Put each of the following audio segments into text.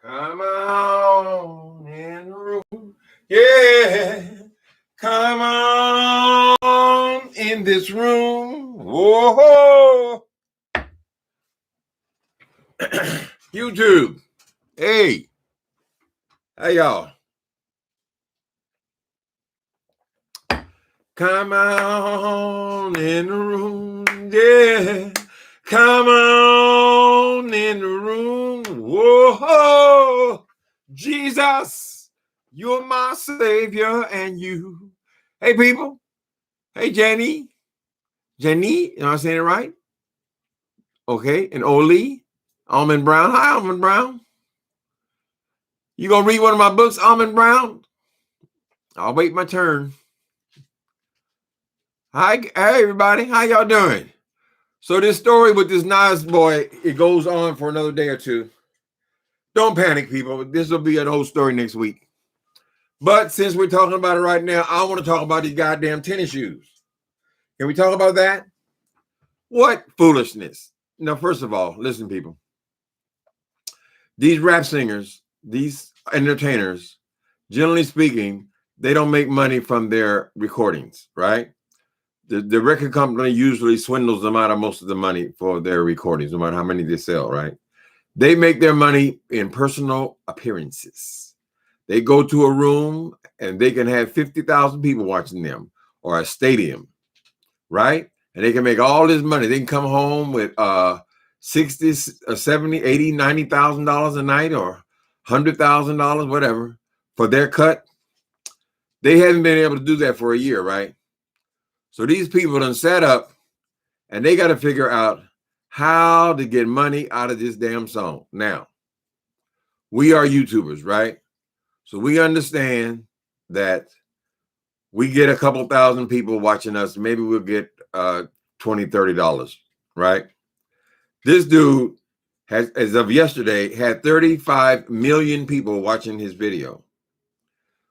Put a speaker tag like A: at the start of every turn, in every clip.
A: Come on in the room. Yeah. Come on in this room. Whoa. YouTube. Hey. Hey, y'all. Come on in the room. Yeah. Come on in the room. Whoa. Jesus, you're my savior and you. Hey, people. Hey, Jenny. Jenny, am I saying it right? Okay. And Oli. Almond Brown. Hi, Almond Brown. You gonna read one of my books, Almond Brown? I'll wait my turn. Hi, hey everybody. How y'all doing? So this story with this Nas boy, it goes on for another day or two. Don't panic, people. This will be an old story next week. But since we're talking about it right now, I want to talk about these goddamn tennis shoes. Can we talk about that? What foolishness. Now, first of all, listen, people. These rap singers, these entertainers, generally speaking, they don't make money from their recordings, right? The record company usually swindles them out of most of the money for their recordings, no matter how many they sell, right? They make their money in personal appearances. They go to a room and they can have 50,000 people watching them, or a stadium, right? And they can make all this money. They can come home with 60, 70, 80, $90,000 a night, or $100,000, whatever, for their cut. They haven't been able to do that for a year, right? So these people done set up and they got to figure out how to get money out of this damn song. Now, we are YouTubers, right? So we understand that we get a couple thousand people watching us. Maybe we'll get $20, $30, right? This dude has, as of yesterday, had 35 million people watching his video.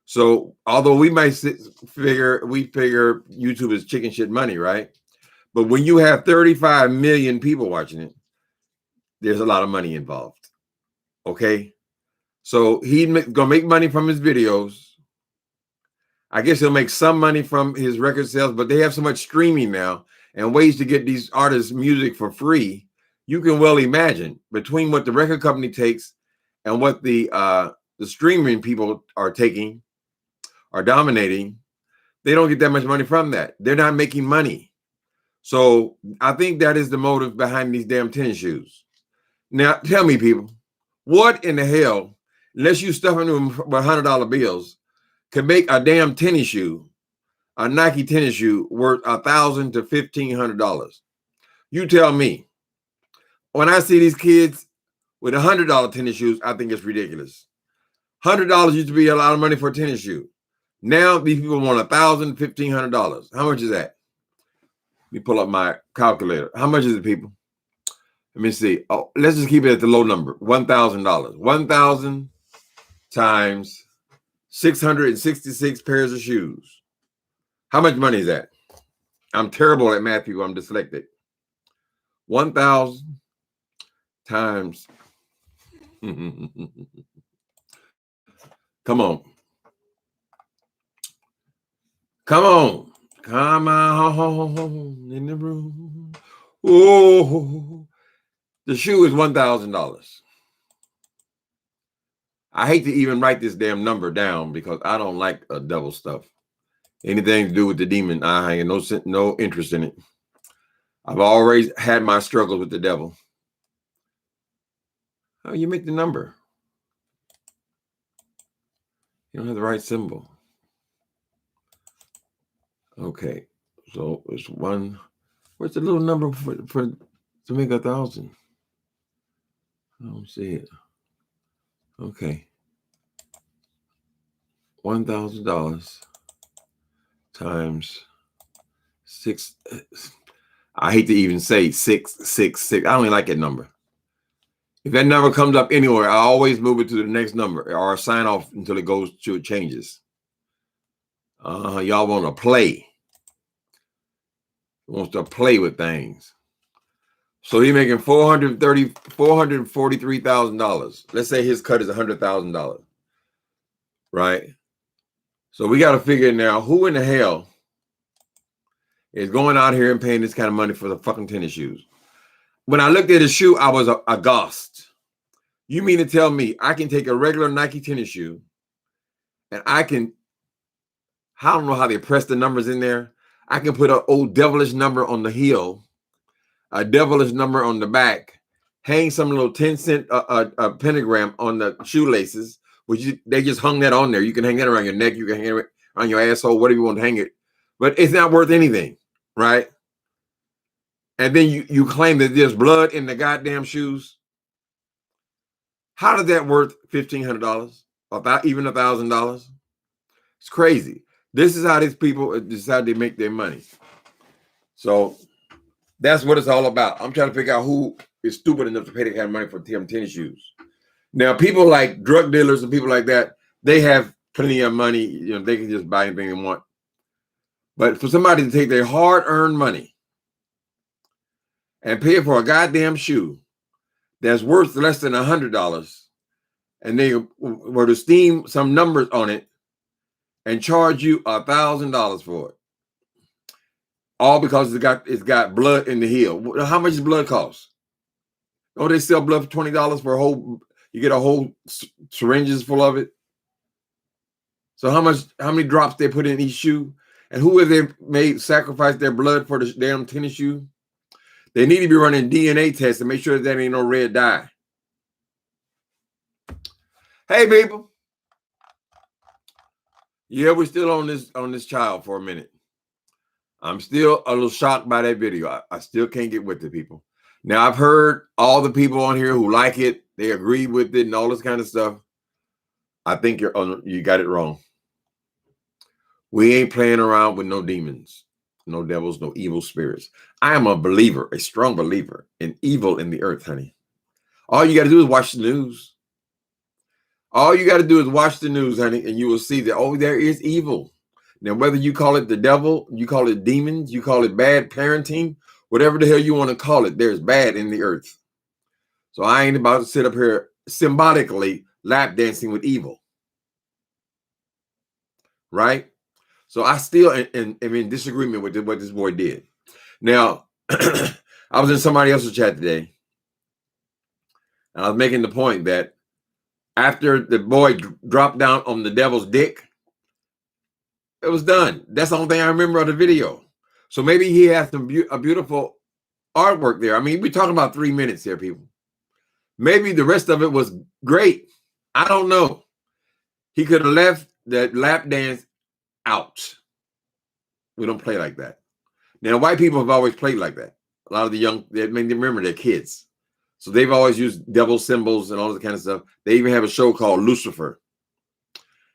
A: So although we might figure YouTube is chicken shit money, right? But when you have 35 million people watching it, there's a lot of money involved. Okay. So he's gonna make money from his videos. I guess he'll make some money from his record sales, but they have so much streaming now and ways to get these artists music for free. You can well imagine between what the record company takes and what the streaming people are taking, are dominating, they don't get that much money from that. They're not making money. So I think that is the motive behind these damn tennis shoes. Now, tell me, people, what in the hell, unless you stuff into them with $100 bills, can make a damn tennis shoe, a Nike tennis shoe, worth $1,000 to $1,500? You tell me. When I see these kids with $100 tennis shoes, I think it's ridiculous. $100 used to be a lot of money for a tennis shoe. Now these people want $1,000, $1,500. How much is that? Let me pull up my calculator. How much is it, people? Let me see. Oh, let's just keep it at the low number. $1,000. 1,000 times 666 pairs of shoes. How much money is that? I'm terrible at math, people. I'm dyslexic. 1,000 times. Come on. Come on. Come on in the room. Oh, the shoe is $1,000. I hate to even write this damn number down because I don't like devil stuff. Anything to do with the demon, I have no interest in it. I've always had my struggles with the devil. How you make the number? You don't have the right symbol. Okay, so it's one. Where's the little number for to make 1,000? I don't see it. Okay, $1,000 times 6. I hate to even say 666. I don't even like that number. If that number comes up anywhere, I always move it to the next number or sign off until it changes. Y'all want to play. Wants to play with things. So he's making $443,000. Let's say his cut is $100,000, right? So we got to figure now who in the hell is going out here and paying this kind of money for the fucking tennis shoes. When I looked at his shoe, I was aghast. You mean to tell me I can take a regular Nike tennis shoe and I don't know how they press the numbers in there. I can put an old devilish number on the heel, a devilish number on the back, hang some little 10-cent pentagram on the shoelaces, they just hung that on there. You can hang that around your neck. You can hang it on your asshole, whatever you want to hang it. But it's not worth anything, right? And then you claim that there's blood in the goddamn shoes. How did that worth $1,500? Even $1,000? It's crazy. This is how these people decide to make their money. So that's what it's all about. I'm trying to figure out who is stupid enough to pay that kind of money for tennis shoes. Now, people like drug dealers and people like that, they have plenty of money. You know, they can just buy anything they want. But for somebody to take their hard-earned money and pay it for a goddamn shoe that's worth less than $100, and they were to steam some numbers on it and charge you $1,000 for it, all because it's got blood in the heel. How much does blood cost? Oh, they sell blood for $20 for a whole. You get a whole syringes full of it. So how many drops they put in each shoe, and who have they sacrifice their blood for the damn tennis shoe? They need to be running DNA tests to make sure that ain't no red dye. Hey, people. Yeah, we're still on this child for a minute. I'm still a little shocked by that video. I still can't get with the people. Now, I've heard all the people on here who like it. They agree with it and all this kind of stuff. I think you got it wrong. We ain't playing around with no demons, no devils, no evil spirits. I am a believer, a strong believer in evil in the earth, honey. All you got to do is watch the news. All you got to do is watch the news, honey, and you will see that, oh, there is evil. Now, whether you call it the devil, you call it demons, you call it bad parenting, whatever the hell you want to call it, there's bad in the earth. So I ain't about to sit up here symbolically lap dancing with evil. Right? So I still am in disagreement with what this boy did. Now, I was in somebody else's chat today, and I was making the point that after the boy dropped down on the devil's dick, it was done. That's the only thing I remember of the video. So maybe he has some a beautiful artwork there. I mean, we're talking about 3 minutes here, people. Maybe the rest of it was great. I don't know. He could have left that lap dance out. We don't play like that. Now, white people have always played like that. A lot of the young, remember, they're kids. So they've always used devil symbols and all that kind of stuff. They even have a show called Lucifer.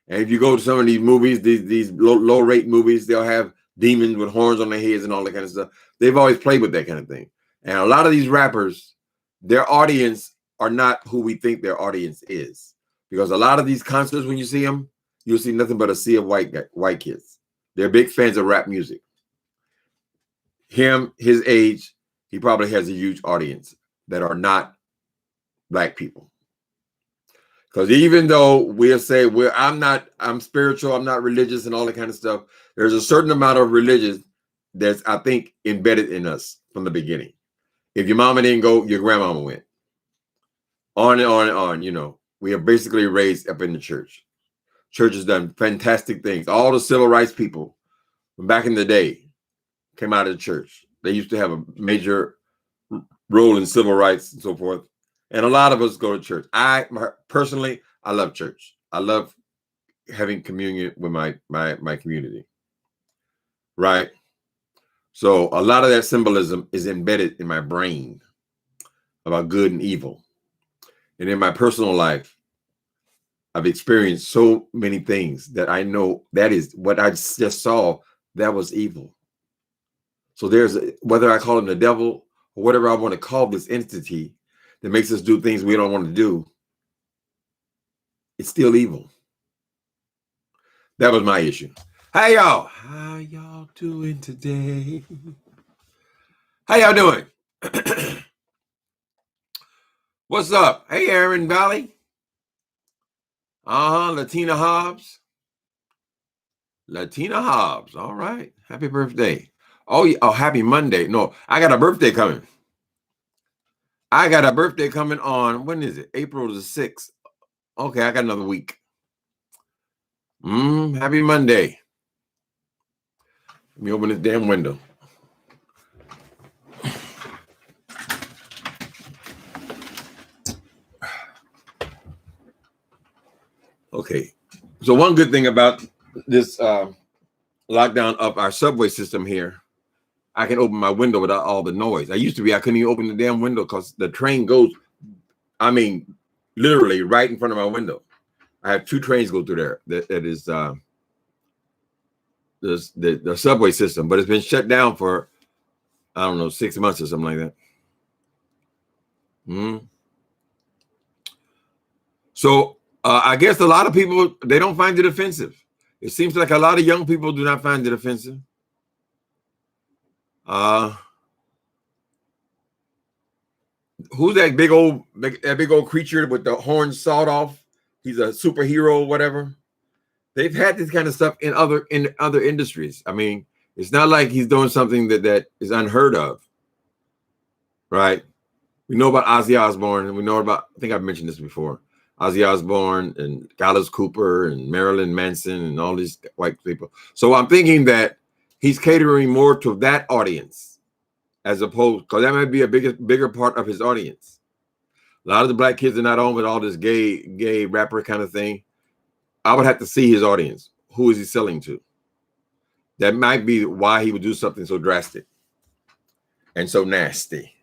A: And if you go to some of these movies, these low-rate movies, they'll have demons with horns on their heads and all that kind of stuff. They've always played with that kind of thing. And a lot of these rappers, their audience are not who we think their audience is. Because a lot of these concerts, when you see them, you'll see nothing but a sea of white kids. They're big fans of rap music. His age, he probably has a huge audience that are not black people. Because even though we'll say, I'm spiritual, I'm not religious and all that kind of stuff, there's a certain amount of religion that's, I think, embedded in us from the beginning. If your mama didn't go, your grandmama went. On and on and on, you know. We are basically raised up in the church. Church has done fantastic things. All the civil rights people from back in the day came out of the church. They used to have a major role in civil rights and so forth. And a lot of us go to church. Personally, I love church. I love having communion with my community. Right? So a lot of that symbolism is embedded in my brain about good and evil. And in my personal life, I've experienced so many things that I know that is what I just saw, that was evil. So whether I call him the devil or whatever I want to call this entity that makes us do things we don't want to do, it's still evil. That was my issue. Hey, y'all. How y'all doing today? How y'all doing? What's up? Hey, Aaron Valley. Latina Hobbs. Latina Hobbs. All right. Happy birthday. Oh, yeah. Oh, happy Monday. No, I got a birthday coming. I got a birthday coming on, when is it? April the 6th. Okay, I got another week. Happy Monday. Let me open this damn window. Okay. So one good thing about this lockdown of our subway system here, I can open my window without all the noise. I couldn't even open the damn window because the train goes, I mean, literally right in front of my window. I have 2 trains go through there. That is the subway system, but it's been shut down for, I don't know, 6 months or something like that. So I guess a lot of people, they don't find it offensive. It seems like a lot of young people do not find it offensive. Who's that big old creature with the horns sawed off? He's a superhero, whatever. They've had this kind of stuff in other industries. I mean, it's not like he's doing something that is unheard of, right? We know about Ozzy Osbourne, and we know about, I think I've mentioned this before, Ozzy Osbourne and Alice Cooper and Marilyn Manson and all these white people. So I'm thinking that he's catering more to that audience, as opposed, because that might be a bigger part of his audience. A lot of the black kids are not on with all this gay rapper kind of thing. I would have to see his audience. Who is he selling to? That might be why he would do something so drastic and so nasty.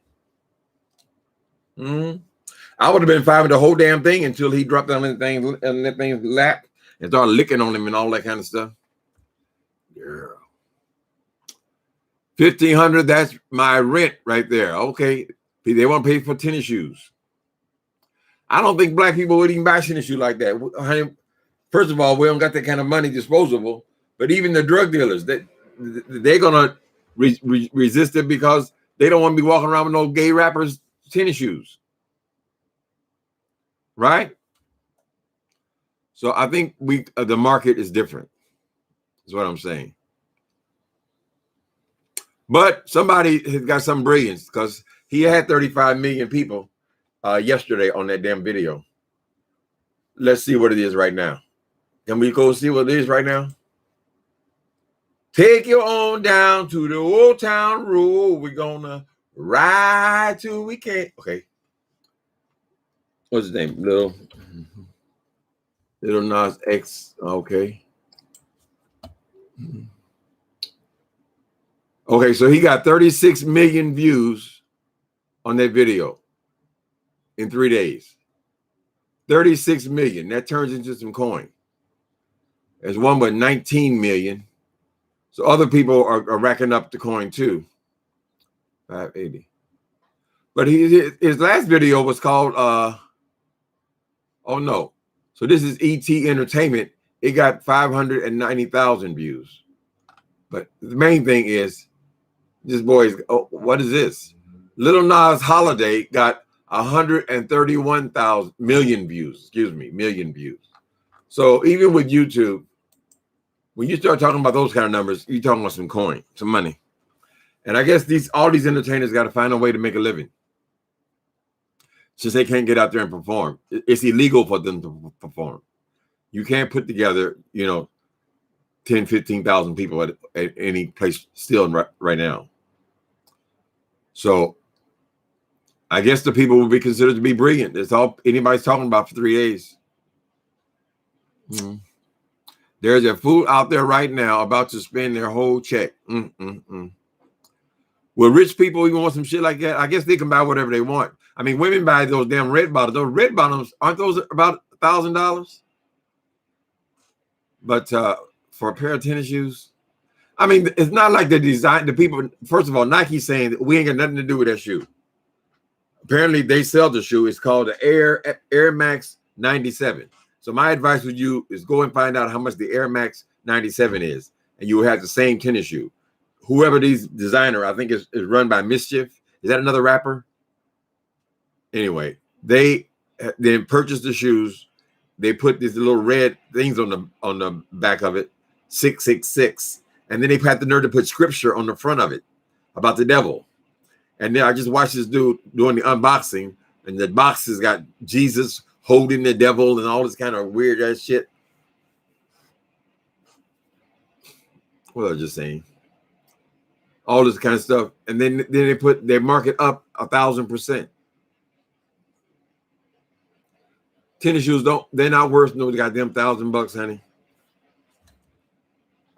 A: I would have been fine with the whole damn thing until he dropped down in that thing's lap and started licking on him and all that kind of stuff. Girl. $1,500, that's my rent right there. Okay. They want to pay for tennis shoes. I don't think black people would even buy tennis shoes like that. First of all, we don't got that kind of money disposable. But even the drug dealers, they're gonna resist it because they don't want to be walking around with no gay rappers' tennis shoes, right? So I think the market is different. Is what I'm saying. But somebody has got some brilliance because he had 35 million people yesterday on that damn video. Let's see what it is right now. Can we go see what it is right now? Take you on down to the old town road. We're gonna ride till we can't. Okay. What's his name? Little Nas X. Okay. Okay, so he got 36 million views on that video in 3 days. 36 million. That turns into some coin. There's one with 19 million. So other people are racking up the coin too. 580. But his last video was called oh no. So this is ET Entertainment. It got 590,000 views. But the main thing is this boy is, oh, what is this? Little Nas Holiday got 131,000 million views. Million views. So even with YouTube, when you start talking about those kind of numbers, you're talking about some coin, some money. And I guess all these entertainers got to find a way to make a living. Since they can't get out there and perform. It's illegal for them to perform. You can't put together, 10, 15,000 people at any place still right now. So I guess the people will be considered to be brilliant. That's all anybody's talking about for 3 days. There's a fool out there right now about to spend their whole check. Will rich people even want some shit like that? I guess they can buy whatever they want. I mean, women buy those damn red bottoms. Those red bottoms, aren't those about $1,000? But for a pair of tennis shoes, I mean, it's not like the people. First of all, Nike's saying that we ain't got nothing to do with that shoe. Apparently, they sell the shoe. It's called the Air Max 97. So my advice with you is go and find out how much the Air Max 97 is, and you will have the same tennis shoe. Whoever these designer, I think is run by Mischief. Is that another rapper? Anyway, They then purchased the shoes. They put these little red things on the back of it, 666, and then they had the nerve to put scripture on the front of it about the devil. And then I just watched this dude doing the unboxing, and the box has got Jesus holding the devil and all this kind of weird ass shit. What was I just saying? All this kind of stuff, and then they mark it up 1,000%. Tennis shoes they're not worth no goddamn $1,000, honey.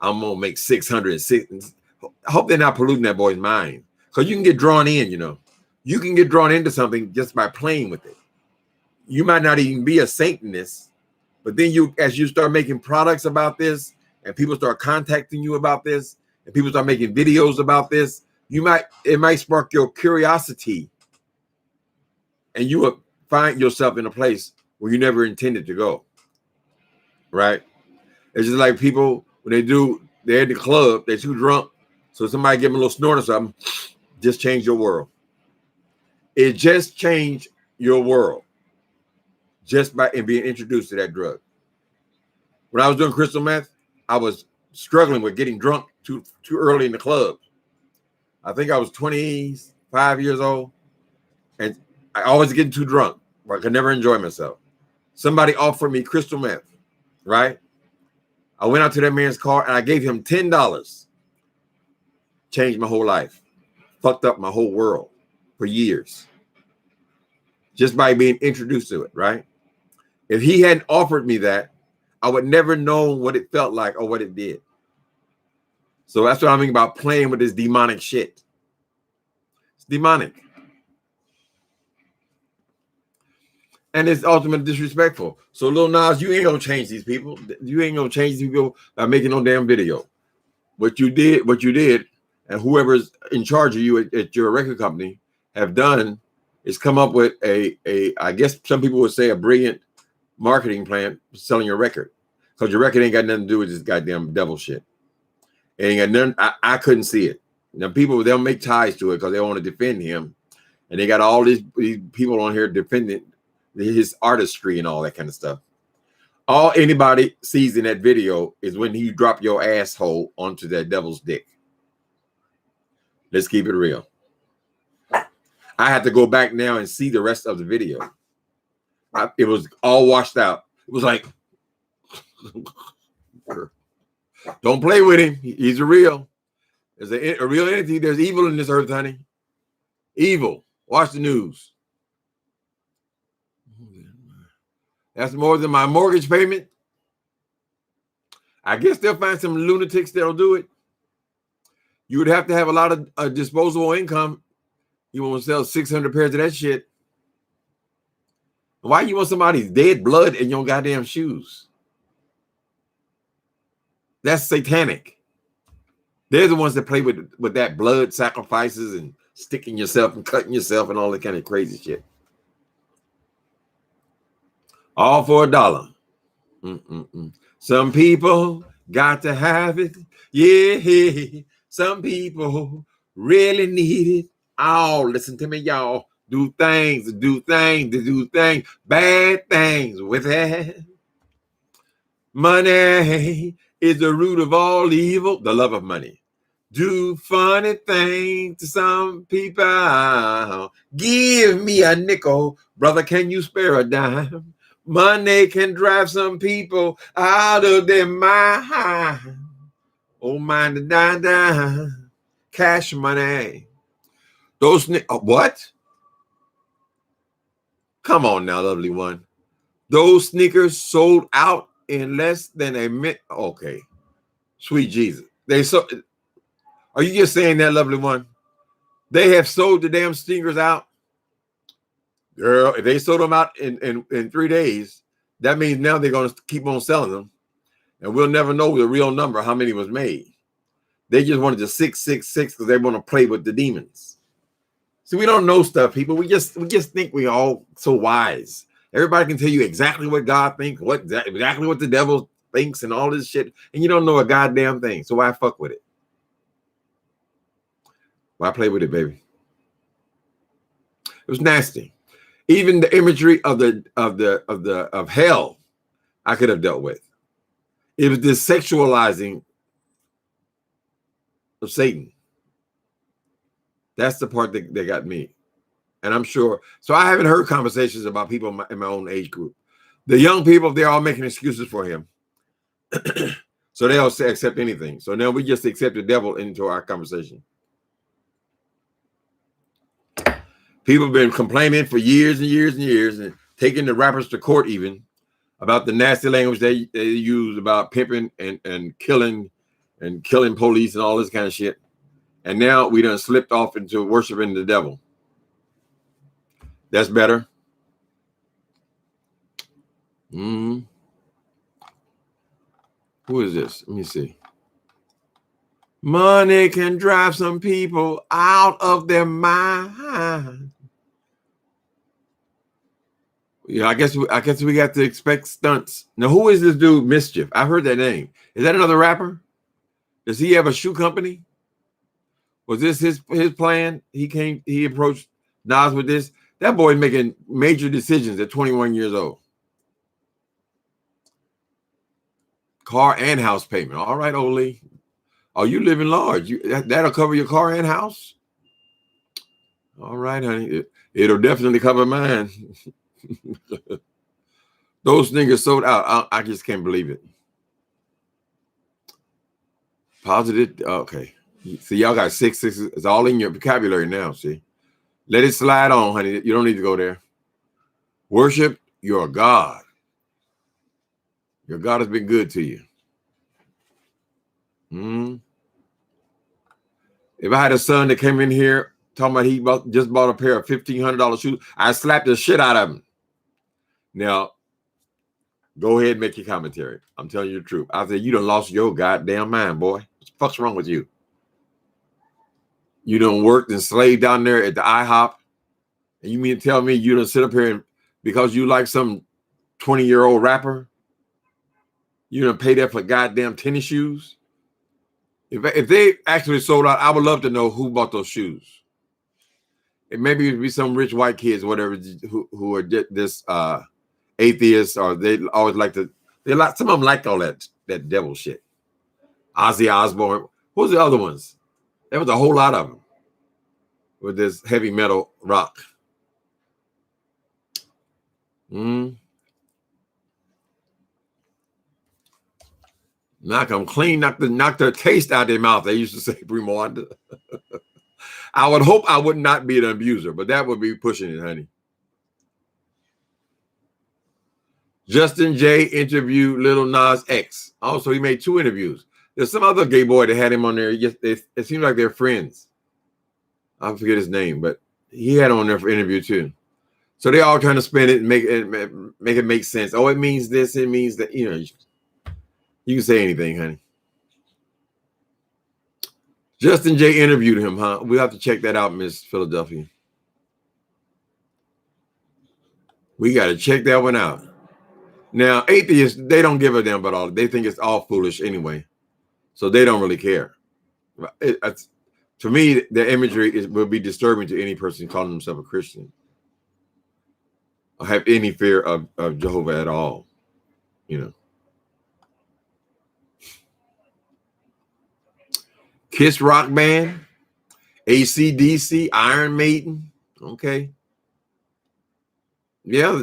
A: I'm gonna make 606. I hope they're not polluting that boy's mind, because you can get drawn in. You can get drawn into something just by playing with it. You might not even be a Satanist, but then as you start making products about this, and people start contacting you about this, and people start making videos about this, it might spark your curiosity, and you will find yourself in a place where you never intended to go. Right? It's just like people when they're at the club, they're too drunk, so somebody give them a little snort or something, just change your world. It just changed your world just by being introduced to that drug. When I was doing crystal meth, I was struggling with getting drunk too early in the club. I think I was 25 years old, and I always getting too drunk. I could never enjoy myself. Somebody offered me crystal meth, right? I went out to that man's car and I gave him $10. Changed my whole life. Fucked up my whole world for years. Just by being introduced to it, right? If he hadn't offered me that, I would never know what it felt like or what it did. So that's what I mean about playing with this demonic shit. It's demonic. And it's ultimately disrespectful. So Lil Nas, you ain't gonna change these people. You ain't gonna change these people by making no damn video. What you did, and whoever's in charge of you at your record company have done is come up with I guess some people would say a brilliant marketing plan for selling your record. Because your record ain't got nothing to do with this goddamn devil shit. It ain't got nothing. I couldn't see it. Now people, they'll make ties to it because they want to defend him. And they got all these people on here defending his artistry and all that kind of stuff. All anybody sees in that video is when you drop your asshole onto that devil's dick. Let's keep it real. I had to go back now and see the rest of the video. It was all washed out. It was like, don't play with him. He's a real. There's a real entity. There's evil in this earth, honey. Evil. Watch the news. That's more than my mortgage payment. I guess they'll find some lunatics that'll do it. You would have to have a lot of disposable income. You want to sell 600 pairs of that shit. Why you want somebody's dead blood in your goddamn shoes? That's satanic. They're the ones that play with that blood sacrifices and sticking yourself and cutting yourself and all that kind of crazy shit. All for $1. Some people got to have it. Yeah. Some people really need it. Oh, listen to me, y'all. Do things. Bad things with it. Money is the root of all evil. The love of money. Do funny things to some people. Give me a nickel. Brother, can you spare a dime? Money can drive some people out of their mind. Oh, mind to die. Cash money. Those what? Come on now, lovely one. Those sneakers sold out in less than a minute. Okay. Sweet Jesus. Are you just saying that, lovely one? They have sold the damn sneakers out. Girl, if they sold them out in 3 days, that means now they're going to keep on selling them. And we'll never know the real number, how many was made. They just wanted the 666 because they want to play with the demons. See, we don't know stuff, people. We just think we all so wise. Everybody can tell you exactly what God thinks, exactly what the devil thinks, and all this shit. And you don't know a goddamn thing. So why fuck with it? Why play with it, baby? It was nasty. Even the imagery of hell, I could have dealt with. It was this sexualizing of Satan. That's the part that got me. And I'm sure. So I haven't heard conversations about people in my own age group. The young people, they're all making excuses for him. So they'll accept anything. So now we just accept the devil into our conversation. People have been complaining for years and years and years and taking the rappers to court even about the nasty language they use about pimping and killing police and all this kind of shit. And now we done slipped off into worshiping the devil. That's better. Who is this? Let me see. Money can drive some people out of their mind. Yeah, I guess we got to expect stunts. Now, who is this dude, Mischief? I've heard that name. Is that another rapper? Does he have a shoe company? Was this his plan? He approached Nas with this. That boy's making major decisions at 21 years old. Car and house payment. All right, Ole. Oh, you living large. That'll cover your car and house? All right, honey. It'll definitely cover mine. Those niggas sold out. I just can't believe it. Positive. Okay. See, y'all got 6. It's all in your vocabulary now. See, let it slide on, honey. You don't need to go there. Worship your God. Your God has been good to you. If I had a son that came in here talking about he just bought a pair of $1,500 shoes, I slapped the shit out of him. Now, go ahead and make your commentary. I'm telling you the truth. I said, you done lost your goddamn mind, boy. What the fuck's wrong with you? You done worked and slaved down there at the IHOP, and you mean to tell me you done sit up here and because you like some 20-year-old rapper, you done pay that for goddamn tennis shoes? If they actually sold out, I would love to know who bought those shoes. It maybe it'd be some rich white kids or whatever who are this atheists, or they always like to. Some of them like all that devil shit. Ozzy Osbourne. What was the other ones? There was a whole lot of them with this heavy metal rock. Knock them clean, knock their taste out of their mouth. They used to say, Primo. I would hope I would not be an abuser, but that would be pushing it, honey. Justin J interviewed Lil Nas X. Also, he made 2 interviews. There's some other gay boy that had him on there. It seems like they're friends. I forget his name, but he had him on there for interview too. So they all trying to spin it and make it make sense. Oh, it means this, it means that. You know, you can say anything, honey. Justin J interviewed him, huh? We'll have to check that out, Miss Philadelphia. We got to check that one out. Now, atheists, they don't give a damn about all. They think it's all foolish anyway. So they don't really care. To me, the imagery will be disturbing to any person calling himself a Christian or have any fear of Jehovah at all, you know. Kiss Rock Band, AC/DC, Iron Maiden. Okay. Yeah,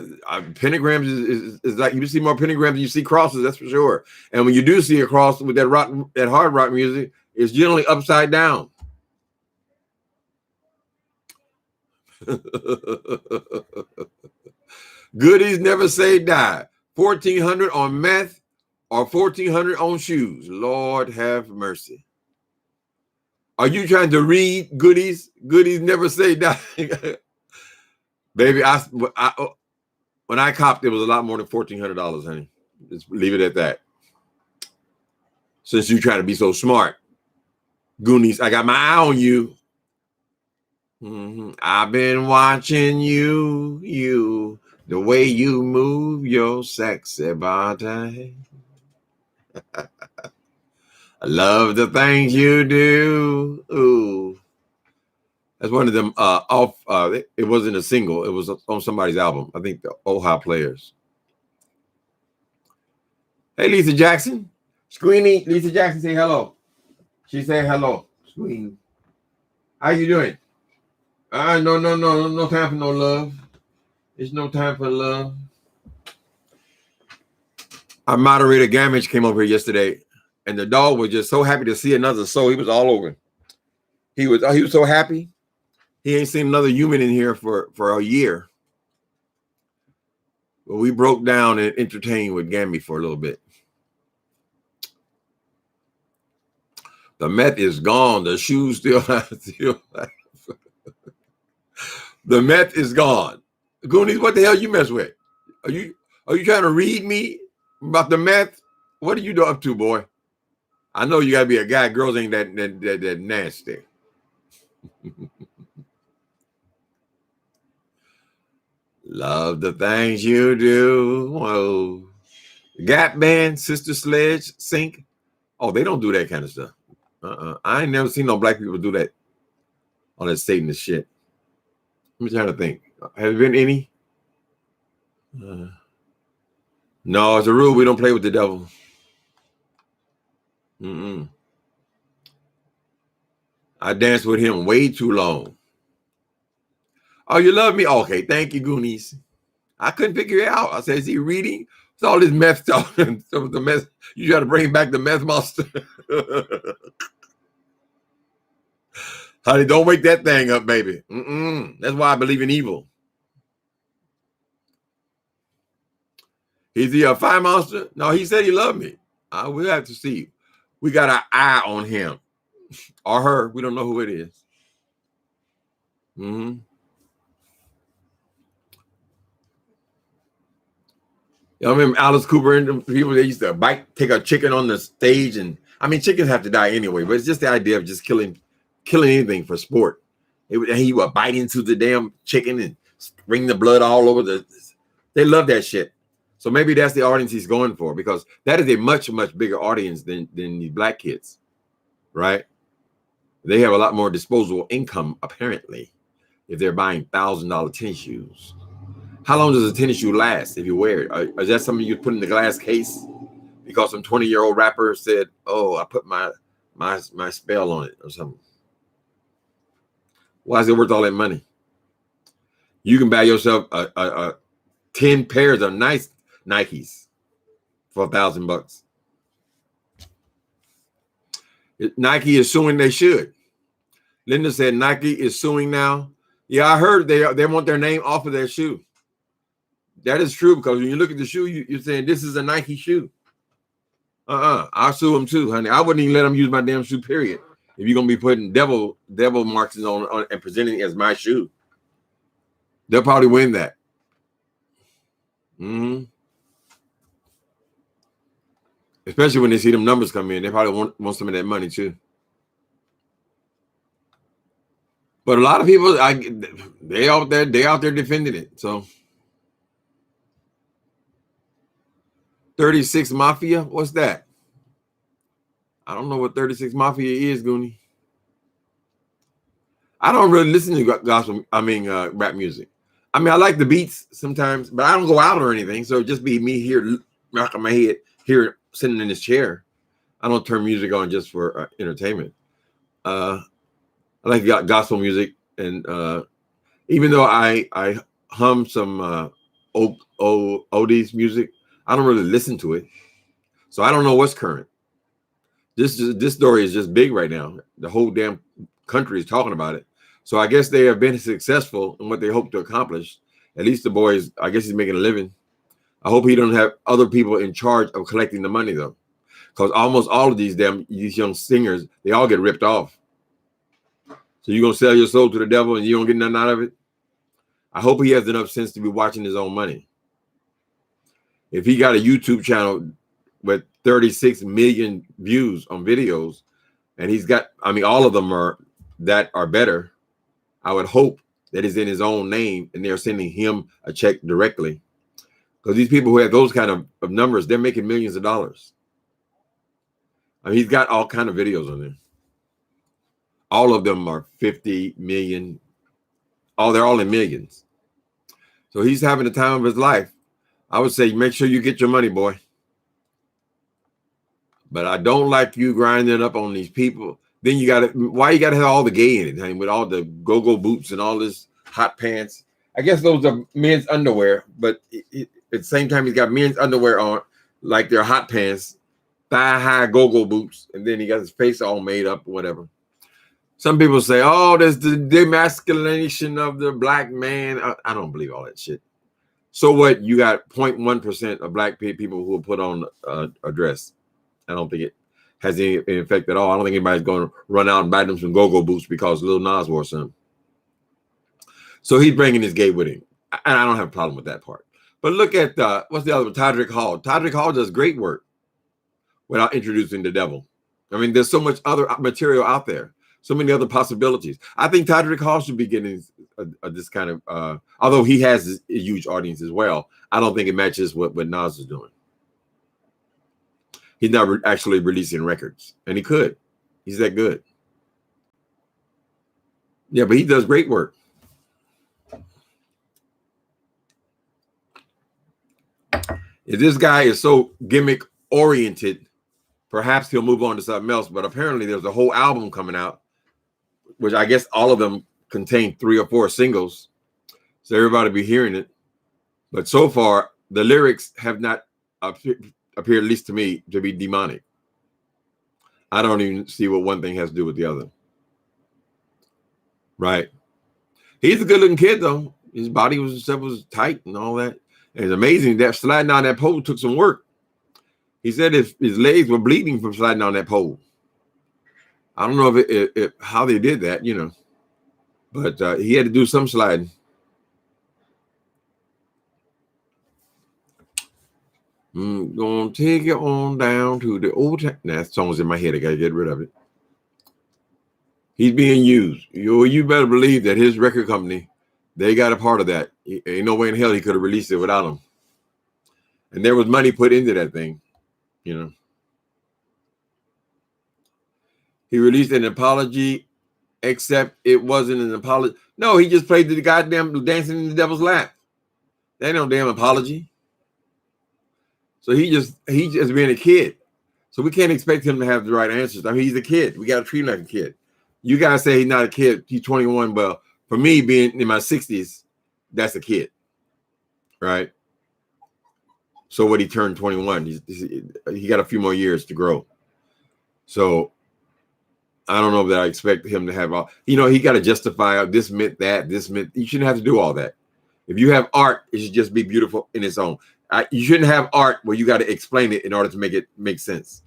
A: pentagrams is like you see more pentagrams than you see crosses, that's for sure. And when you do see a cross with that hard rock music, it's generally upside down. Goodies never say die. 1,400 on meth or 1,400 on shoes. Lord have mercy. Are you trying to read Goodies? Goodies never say die. Baby, when I copped, it was a lot more than $1,400, honey. Just leave it at that. Since you try to be so smart. Goonies, I got my eye on you. I've been watching you, the way you move your sexy body. I love the things you do. Ooh. That's one of them it wasn't a single, it was on somebody's album. I think the Ohio Players. Hey, Lisa Jackson. Squeenie, Lisa Jackson, say hello. She said hello. Squeenie. How you doing? No time for no love. It's no time for love. Our moderator Gamage came over here yesterday, and the dog was just so happy to see another soul. He was all over. He was so happy. He ain't seen another human in here for a year. But we broke down and entertained with Gamby for a little bit. The meth is gone. The shoes still the meth is gone. Goonies, what the hell you mess with? Are you trying to read me about the meth? What are you up to, boy? I know you gotta be a guy. Girls ain't that nasty. Love the things you do. Whoa. Gap Band, Sister Sledge, Sink. Oh, they don't do that kind of stuff. I ain't never seen no black people do that. All that Satanist shit. I'm trying to think. Have there been any? No, it's a rule. We don't play with the devil. I danced with him way too long. Oh, you love me? Okay, thank you, Goonies. I couldn't figure it out. I said, is he reading? It's all this meth stuff. The meth. You got to bring back the meth monster. Honey, don't wake that thing up, baby. That's why I believe in evil. Is he a fire monster? No, he said he loved me. We'll have to see. We got our eye on him. Or her. We don't know who it is. I remember Alice Cooper and the people, they used to take a chicken on the stage. And I mean, chickens have to die anyway, but it's just the idea of just killing anything for sport. He would bite into the damn chicken and bring the blood all over they love that shit. So maybe that's the audience he's going for, because that is a much, much bigger audience than the black kids, right? They have a lot more disposable income, apparently, if they're buying $1,000 tennis shoes. How long does a tennis shoe last if you wear it? Is that something you put in the glass case because some 20-year-old rapper said, "Oh, I put my spell on it" or something? Why is it worth all that money? You can buy yourself a 10 pairs of nice Nikes for $1,000. Nike is suing. They should. Linda said Nike is suing now. Yeah, I heard they want their name off of their shoe. That is true, because when you look at the shoe, you're saying this is a Nike shoe. I'll sue them too, honey. I wouldn't even let them use my damn shoe, period. If you're gonna be putting devil marks on and presenting it as my shoe, they'll probably win that. Especially when they see them numbers come in, they probably want some of that money too. But a lot of people, they out there defending it. So 36 Mafia, what's that? I don't know what 36 Mafia is, Goonie. I don't really listen to gospel. Rap music. I mean, I like the beats sometimes, but I don't go out or anything. So just be me here, knocking my head here, sitting in this chair. I don't turn music on just for entertainment. I like gospel music, and even though I hum some oldies music, I don't really listen to it, so I don't know what's current. This story is just big right now. The whole damn country is talking about it. So I guess they have been successful in what they hope to accomplish. At least the boys, I guess he's making a living. I hope he don't have other people in charge of collecting the money, though, because almost all of these young singers, they all get ripped off. So you're gonna sell your soul to the devil and you don't get nothing out of it? I hope he has enough sense to be watching his own money. If he got a YouTube channel with 36 million views on videos, and he's got, all of them are better, I would hope that is in his own name and they're sending him a check directly. Because these people who have those kind of numbers, they're making millions of dollars. He's got all kind of videos on there. All of them are 50 million. Oh, they're all in millions. So he's having the time of his life. I would say make sure you get your money, boy. But I don't like you grinding up on these people. Then you got to, why you got to have all the gay in it, honey, with all the go-go boots and all this hot pants. I guess those are men's underwear, but at the same time, he's got men's underwear on, like they're hot pants, thigh-high go-go boots, and then he got his face all made up, whatever. Some people say, oh, there's the demasculination of the black man. I don't believe all that shit. So what? You got 0.1% of black people who will put on a dress. I don't think it has any effect at all. I don't think anybody's going to run out and buy them some go-go boots because Lil Nas wore some. So he's bringing his gay with him. And I don't have a problem with that part. But look at, what's the other one? Todrick Hall. Todrick Hall does great work without introducing the devil. I mean, there's so much other material out there. So many other possibilities. I think Todrick Hall should be getting this kind of, although he has a huge audience as well, I don't think it matches what Nas is doing. He's not actually releasing records, and he could. He's that good. Yeah, but he does great work. If this guy is so gimmick oriented, perhaps he'll move on to something else. But apparently there's a whole album coming out, which I guess all of them contain 3 or 4 singles. So everybody be hearing it. But so far, the lyrics have not appeared, at least to me, to be demonic. I don't even see what one thing has to do with the other. Right. He's a good looking kid, though. His body was tight and all that. And it's amazing that sliding down that pole took some work. He said his legs were bleeding from sliding down that pole. I don't know if how they did that, you know, but he had to do some sliding. Gonna take it on down to the old town. Nah, that song's in my head. I gotta get rid of it. He's being used. You better believe that his record company, they got a part of that. Ain't no way in hell he could have released it without him. And there was money put into that thing, you know. He released an apology, except it wasn't an apology. No, he just played the goddamn Dancing in the Devil's Lap. That ain't no damn apology. So he just being a kid. So we can't expect him to have the right answers. I mean, he's a kid. We got to treat him like a kid. You guys say he's not a kid. He's 21. Well, for me, being in my 60s, that's a kid, right? So when he turned 21, he got a few more years to grow. So I don't know that I expect him to have all, you know, he got to justify this meant that, this meant, you shouldn't have to do all that. If you have art, it should just be beautiful in its own. You shouldn't have art where you got to explain it in order to make it make sense.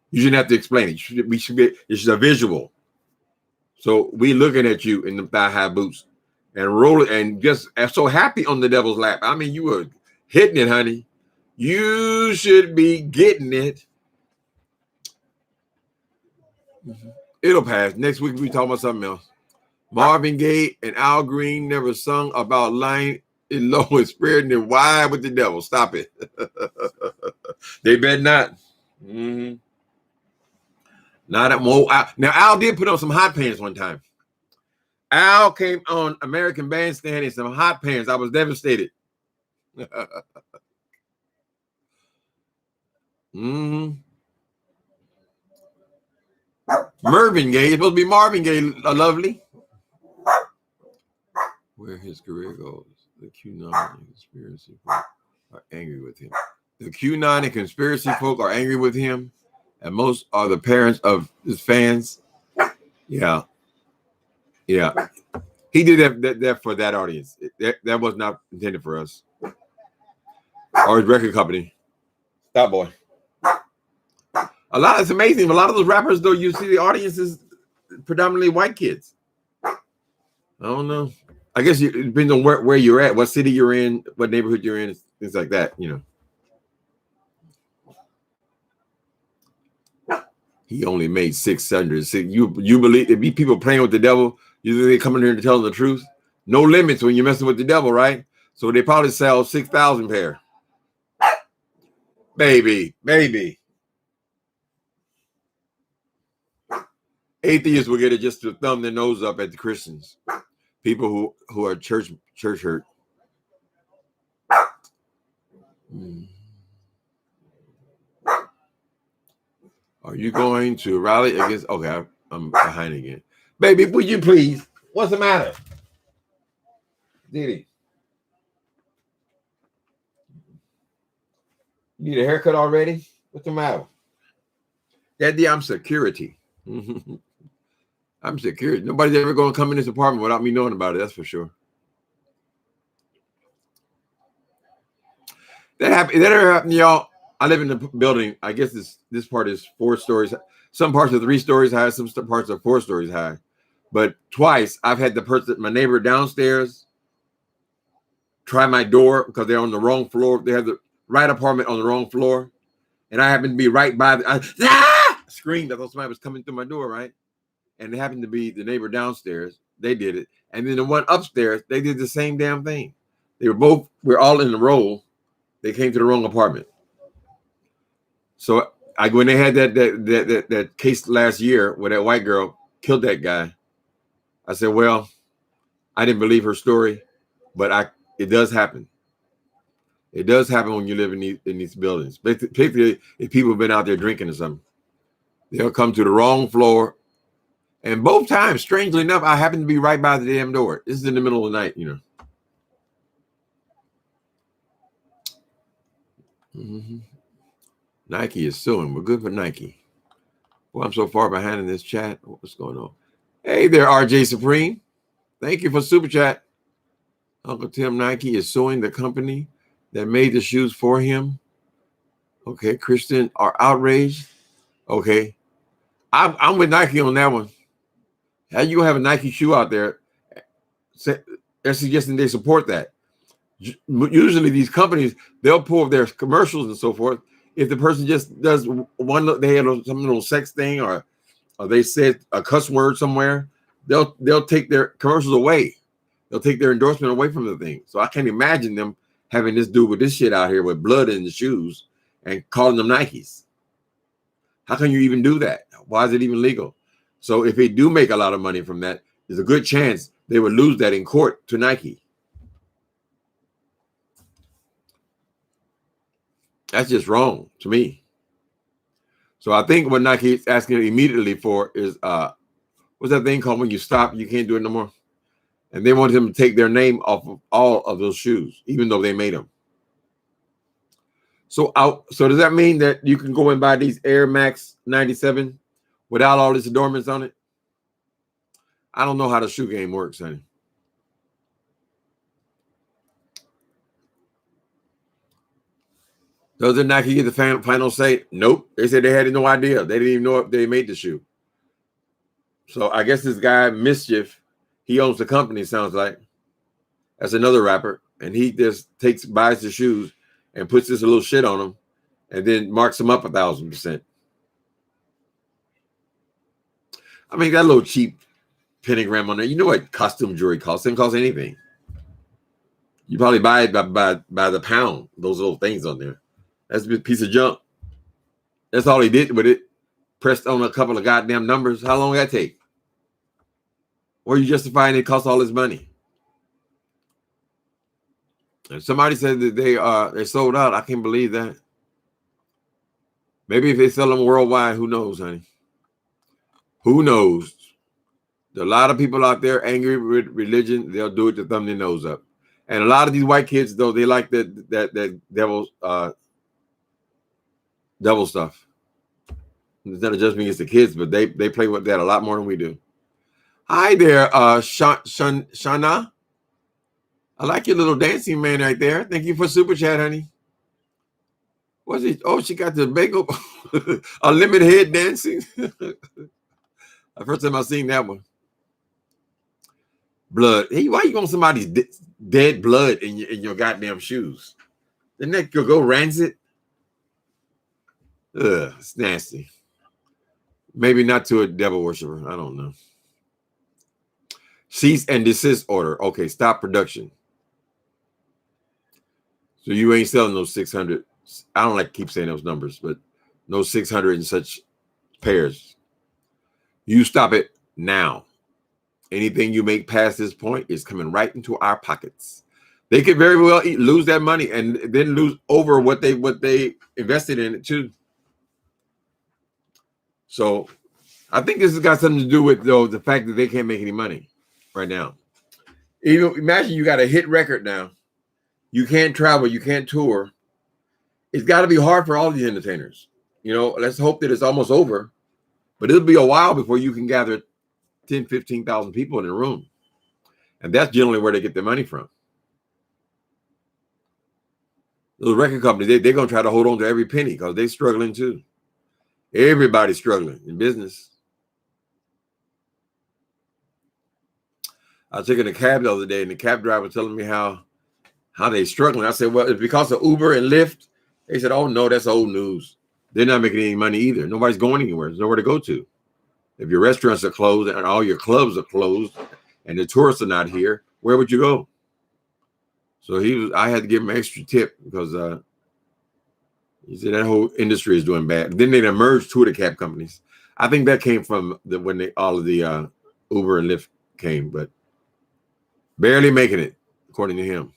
A: You shouldn't have to explain it. It's a visual. So we looking at you in the thigh-high boots and rolling and just so happy on the devil's lap. I mean, you were hitting it, honey. You should be getting it. It'll pass. Next week we talk about something else. Marvin Gaye and Al Green never sung about lying in low and spirit and wide with the devil. Stop it. They bet not. Not at more. Now Al did put on some hot pants one time. Al came on American Bandstand in some hot pants. I was devastated. Mervyn Gaye. It's supposed to be Marvin Gaye, lovely. Where his career goes, the QAnon and conspiracy folk are angry with him. The QAnon and conspiracy folk are angry with him, and most are the parents of his fans. Yeah. He did that for that audience. That was not intended for us or his record company. Stop, boy. It's amazing. A lot of those rappers, though, you see the audience is predominantly white kids. I don't know. I guess it depends on where you're at, what city you're in, what neighborhood you're in, things like that, you know. He only made 600. You believe there be people playing with the devil? You think they coming here to tell the truth? No limits when you're messing with the devil, right? So they probably sell 6,000 pair. Baby. Atheists will get it just to thumb their nose up at the Christians. People who are church hurt. Are you going to rally against? Okay, I'm behind again. Baby, would you please? What's the matter? Didi, you need a haircut already? What's the matter? Daddy, I'm security. I'm security. Nobody's ever going to come in this apartment without me knowing about it. That's for sure. That happened. That ever happened, y'all? I live in the building. I guess this part is 4 stories. Some parts are 3 stories high. Some parts are 4 stories high. But twice I've had my neighbor downstairs try my door because they're on the wrong floor. They have the right apartment on the wrong floor, and I happened to be right by. I screamed. I thought somebody was coming through my door, right? And it happened to be the neighbor downstairs. They did it, and then the one upstairs, they did the same damn thing. We're all in a row. They came to the wrong apartment. So when they had that case last year where that white girl killed that guy, I said, well, I didn't believe her story, but it does happen. It does happen when you live in these buildings, particularly if people have been out there drinking or something. They'll come to the wrong floor. And both times, strangely enough, I happen to be right by the damn door. This is in the middle of the night, you know. Mm-hmm. Nike is suing. We're good for Nike. Well, I'm so far behind in this chat. What's going on? Hey there, RJ Supreme. Thank you for super chat. Uncle Tim, Nike is suing the company that made the shoes for him. Okay, Christian are outraged. Okay, I'm with Nike on that one. How you have a Nike shoe out there? They're suggesting they support that. Usually these companies, they'll pull their commercials and so forth. If the person just does one, they had some little sex thing or they said a cuss word somewhere, they'll take their commercials away. They'll take their endorsement away from the thing. So I can't imagine them having this dude with this shit out here with blood in the shoes and calling them Nikes. How can you even do that? Why is it even legal? So if they do make a lot of money from that, there's a good chance they would lose that in court to Nike. That's just wrong to me. So I think what Nike is asking immediately for is what's that thing called when you stop, you can't do it no more? And they want them to take their name off of all of those shoes, even though they made them. So does that mean that you can go and buy these Air Max 97 without all these adornments on it? I don't know how the shoe game works, honey. Doesn't Nike get the final say? Nope. They said they had no idea. They didn't even know if they made the shoe. So I guess this guy, Mischief, he owns the company, sounds like. That's another rapper. And he just buys the shoes and puts this little shit on them and then marks them up 1,000%. I mean, that little cheap pentagram on there. You know what costume jewelry costs? It doesn't cost anything. You probably buy it by the pound, those little things on there. That's a piece of junk. That's all he did with it. Pressed on a couple of goddamn numbers. How long did that take? Or are you justifying it costs all this money? And somebody said that they sold out. I can't believe that. Maybe if they sell them worldwide, who knows, honey? Who knows? There are a lot of people out there angry with religion. They'll do it to thumb their nose up. And a lot of these white kids, though, they like that devil stuff. It's not just me, it's the kids, but they play with that a lot more than we do. Hi there, Shana. I like your little dancing man right there. Thank you for super chat, honey. What's it? Oh, she got the bagel, a lemon head dancing. The first time I seen that one. Blood. Hey, why you want somebody's dead blood in your goddamn shoes? The neck could go rancid. Ugh, it's nasty. Maybe not to a devil worshiper. I don't know. Cease and desist order. Okay, stop production. So you ain't selling those 600. I don't like to keep saying those numbers, but no 600 and such pairs. You stop it now. Anything you make past this point is coming right into our pockets. They could very well lose that money and then lose over what they invested in it too. So I think this has got something to do with the fact that they can't make any money right now. Even imagine you got a hit record now. You can't travel, you can't tour. It's got to be hard for all these entertainers. Let's hope that it's almost over, but it'll be a while before you can gather 10, 15,000 people in a room. And that's generally where they get their money from. Those record companies, they're going to try to hold on to every penny because they're struggling too. Everybody's struggling in business. I was taking a cab the other day, and the cab driver was telling me how they're struggling. I said, well, it's because of Uber and Lyft. They said, oh, no, that's old news. They're not making any money either. Nobody's going anywhere. There's nowhere to go to. If your restaurants are closed and all your clubs are closed and the tourists are not here, where would you go? So I had to give him an extra tip because he said that whole industry is doing bad. Then they merged two of the cab companies. I think that came from when all of the Uber and Lyft came, but barely making it, according to him.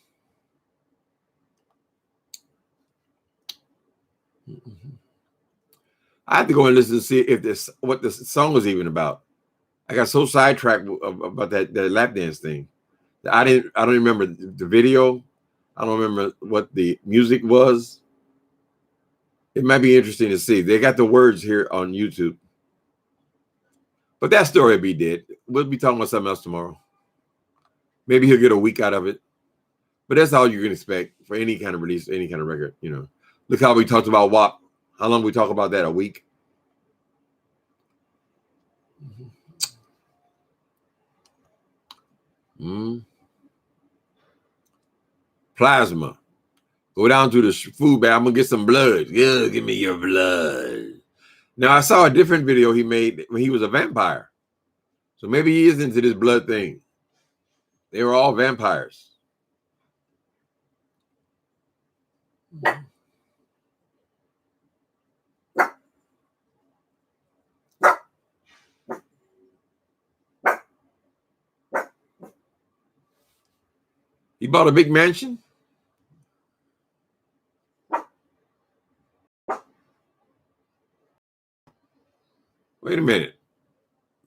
A: I had to go and listen to see what the song was even about. I got so sidetracked about that lap dance thing. I don't remember the video. I don't remember what the music was. It might be interesting to see. They got the words here on YouTube. But that story will be dead. We'll be talking about something else tomorrow. Maybe he'll get a week out of it. But that's all you can expect for any kind of release, any kind of record. Look how we talked about WAP. How long we talk about that? A week? Plasma. Go down to the food bag. I'm going to get some blood. Yeah, give me your blood. Now, I saw a different video he made when he was a vampire. So maybe he is into this blood thing. They were all vampires. He bought a big mansion. Wait a minute.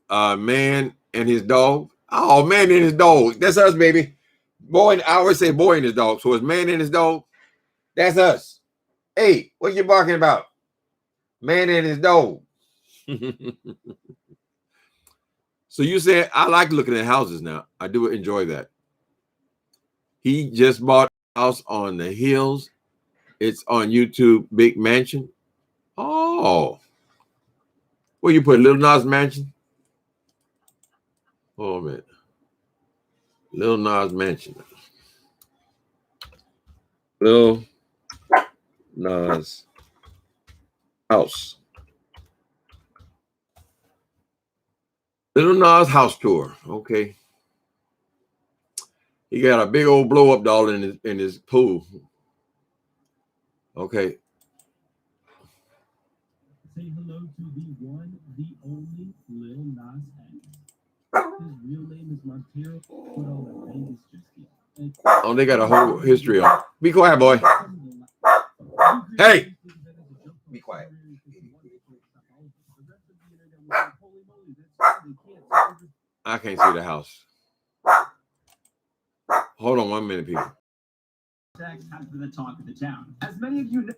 A: Man and his dog. Oh, man and his dog. That's us, baby. Boy, I always say boy and his dog. So it's man and his dog. That's us. Hey, what you barking about? Man and his dog. So you said, I like looking at houses now. I do enjoy that. He just bought a house on the hills. It's on YouTube, big mansion. Oh. Where you put Lil Nas Mansion? Oh, man. Lil Nas Mansion. Lil Nas house. Lil Nas house tour. Okay. He got a big old blow up doll in his pool. Okay.
B: Say hello to the one, the only Lil Nas X. His real name is Montero, but all the Vegas just get.
A: Oh, they got a whole history on. Be quiet, boy. Hey. Be quiet. I can't see the house. Hold on 1 minute, people.
B: Has been the talk of the town. As many of you know,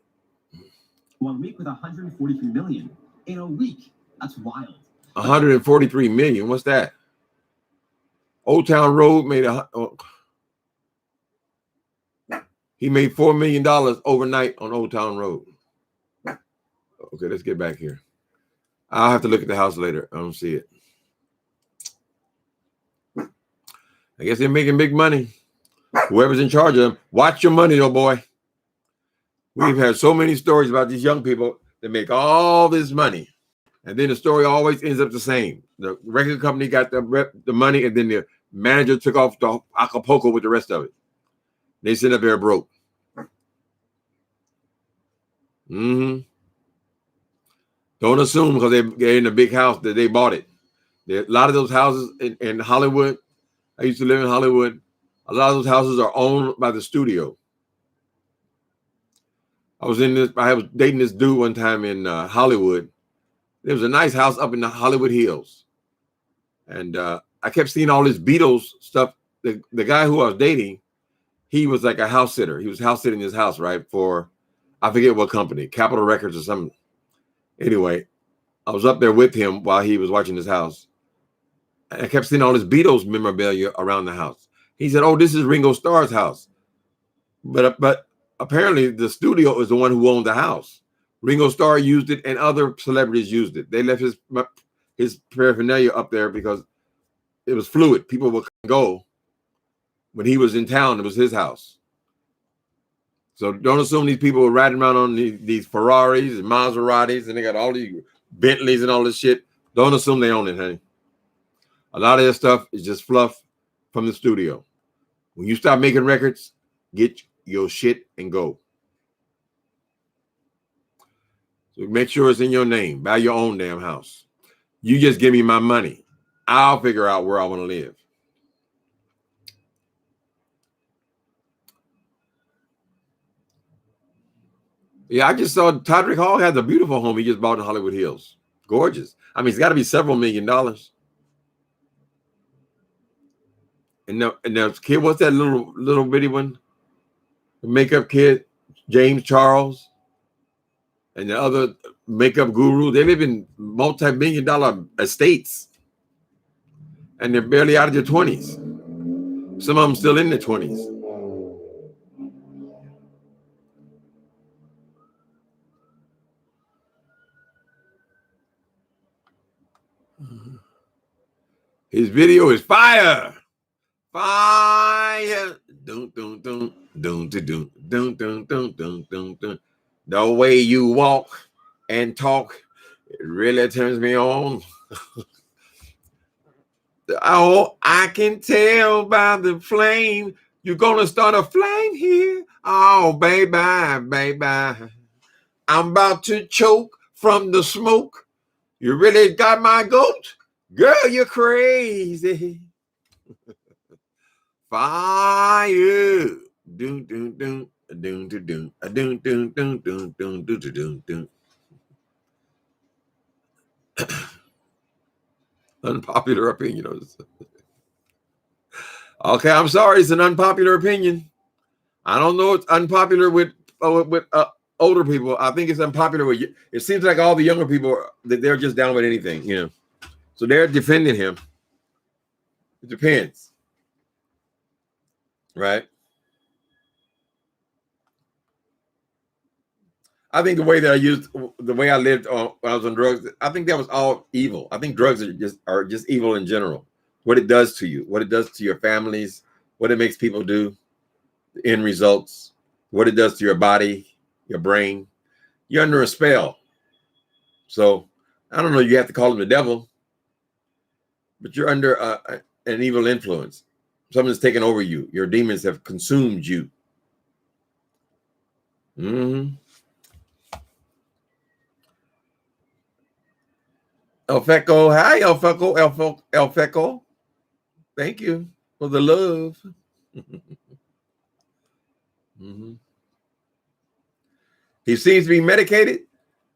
B: 1 week with 143 million in a week. That's wild.
A: 143 million. What's that? Old Town Road made he made $4 million overnight on Old Town Road. Okay, let's get back here. I'll have to look at the house later. I don't see it. I guess they're making big money. Whoever's in charge of them, watch your money, though, boy. We've had so many stories about these young people that make all this money. And then the story always ends up the same. The record company got the money, and then the manager took off to Acapulco with the rest of it. They sit up there broke. Don't assume because they're in a big house that they bought it. A lot of those houses in Hollywood, I used to live in Hollywood. A lot of those houses are owned by the studio. I was dating this dude one time in Hollywood. There was a nice house up in the Hollywood Hills. And I kept seeing all this Beatles stuff. The guy who I was dating, he was like a house sitter. He was house sitting his house, right? For, I forget what company, Capitol Records or something. Anyway, I was up there with him while he was watching his house. And I kept seeing all this Beatles memorabilia around the house. He said, "Oh, this is Ringo Starr's house." But apparently the studio is the one who owned the house. Ringo Starr used it and other celebrities used it. They left his paraphernalia up there because it was fluid. People would go. When he was in town, it was his house. So don't assume these people were riding around on these Ferraris and Maseratis and they got all these Bentleys and all this shit. Don't assume they own it, honey. A lot of this stuff is just fluff from the studio. When you stop making records, get your shit and go. So make sure it's in your name. Buy your own damn house. You just give me my money. I'll figure out where I want to live. Yeah, I just saw Todrick Hall has a beautiful home he just bought in Hollywood Hills. Gorgeous. I mean, it's got to be several $1 million. And the kid, what's that little bitty one? The makeup kid, James Charles, and the other makeup guru. They live in multi-million-dollar estates, and they're barely out of their 20s. Some of them still in their 20s. His video is fire. Fire. Dun, dun, dun, dun, dun, dun, dun, dun, dun, dun, dun. The way you walk and talk, it really turns me on. Oh, I can tell by the flame. You're gonna start a flame here. Oh, baby, baby. I'm about to choke from the smoke. You really got my goat? Girl, you're crazy. Fire. Doom, doom, doom, doom, doom, doom, doom, doom, doom, doom, doom, doom, doom. Unpopular opinion. Okay, I'm sorry. It's an unpopular opinion. I don't know. It's unpopular with older people. I think it's unpopular with you. It seems like all the younger people, they're just down with anything, you know. So they're defending him. It depends. Right? I think the way that I lived when I was on drugs, I think that was all evil. I think drugs are just evil in general. What it does to you, what it does to your families, what it makes people do, the end results, what it does to your body, your brain. You're under a spell. So I don't know. You have to call him the devil, but you're under an evil influence. Something's taken over you. Your demons have consumed you. Mm-hmm. El Feco, hi, El Feco, El Feco. Thank you for the love. Mm-hmm. He seems to be medicated.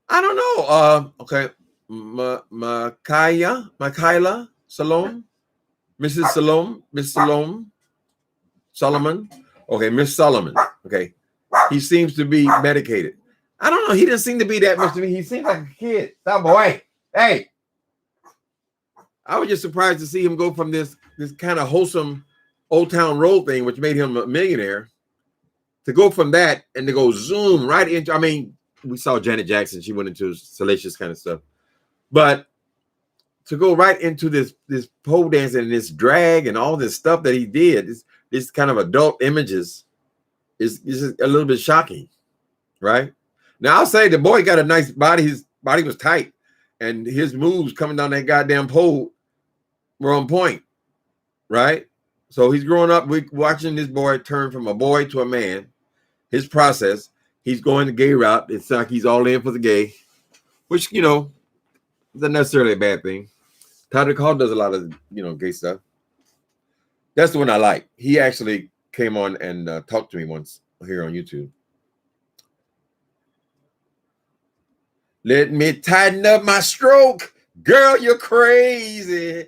A: I don't know. Okay, Mikaela Salome, Mrs. Salome, Miss Salome, Solomon. Okay, Miss Solomon. Okay, he seems to be medicated. I don't know. He doesn't seem to be that much to me. He seems like a kid. That boy. Hey. I was just surprised to see him go from this kind of wholesome Old Town Road thing, which made him a millionaire, to go from that and to go zoom right into, I mean, we saw Janet Jackson. She went into salacious kind of stuff. But to go right into this pole dancing and this drag and all this stuff that he did, this kind of adult images is a little bit shocking, right? Now, I'll say the boy got a nice body. His body was tight. And his moves coming down that goddamn pole were on point, right? So he's growing up. We're watching this boy turn from a boy to a man. His process. He's going the gay route. It's like he's all in for the gay, which, you know, isn't necessarily a bad thing. Tyler Call does a lot of, gay stuff. That's the one I like. He actually came on and talked to me once here on YouTube. Let me tighten up my stroke. Girl, you're crazy.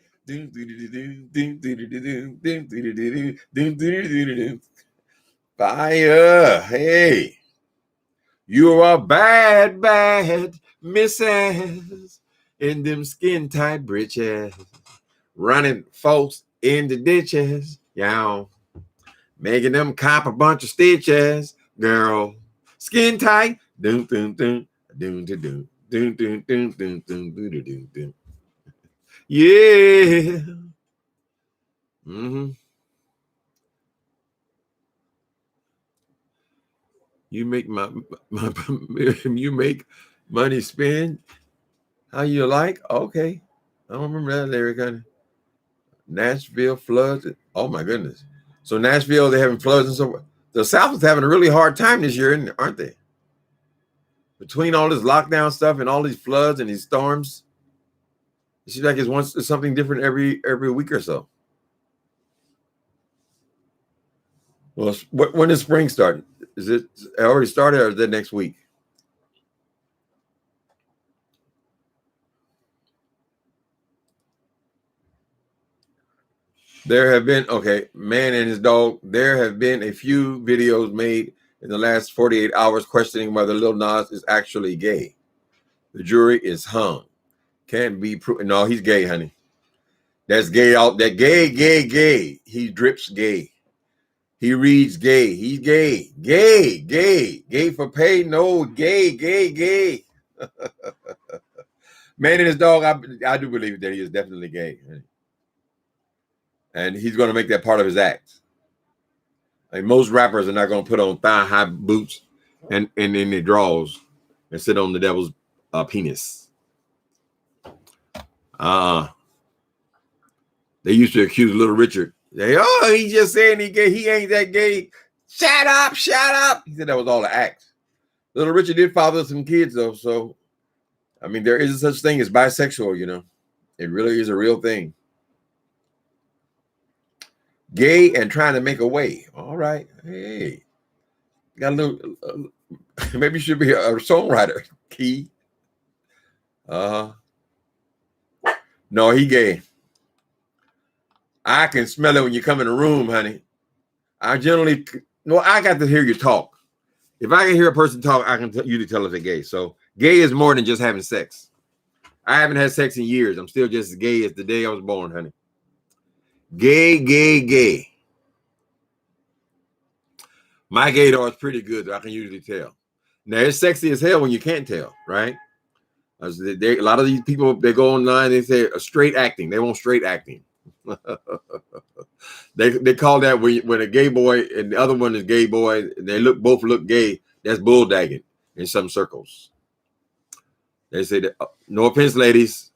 A: Fire. Hey. You are bad, bad misses in them skin tight britches, running folks in the ditches, making them cop a bunch of stitches, girl. Skin tight, doom doom doom doom doom doom doom doom doom doom doom doom. Yeah. Mm-hmm. You make you make money spend how you like. Okay, I don't remember that lyric. Nashville floods. Oh my goodness! So Nashville, they're having floods and so. The South is having a really hard time this year, aren't they? Between all this lockdown stuff and all these floods and these storms, it seems like it's something different every week or so. Well, when does spring start? Is it already started or is it next week? There have been, man and his dog, there have been a few videos made in the last 48 hours questioning whether Lil Nas is actually gay. The jury is hung. Can't be proven. No, he's gay, honey. That's gay out. That gay. He drips gay. He reads gay. He's gay. Gay for pay. No, gay. Man and his dog, I do believe that he is definitely gay. And he's going to make that part of his act. Like most rappers are not going to put on thigh-high boots and in their drawers and sit on the devil's penis. They used to accuse Little Richard. He's just saying he gay. He ain't that gay. Shut up. He said that was all an act. Little Richard did father some kids, though. So, I mean, there is such thing as bisexual, It really is a real thing. Gay and trying to make a way. All right. Hey. Got a little, maybe you should be a songwriter, Key. No, he gay. I can smell it when you come in the room, honey. I got to hear you talk. If I can hear a person talk, I can usually tell if they're gay. So gay is more than just having sex. I haven't had sex in years. I'm still just as gay as the day I was born, honey. Gay. My gaydar is pretty good, though. I can usually tell. Now, it's sexy as hell when you can't tell, right? A lot of these people, they go online, they say straight acting. They want straight acting. They call that when a gay boy and the other one is gay boy, and they both look gay. That's bulldagging in some circles. They say that, no offense, ladies,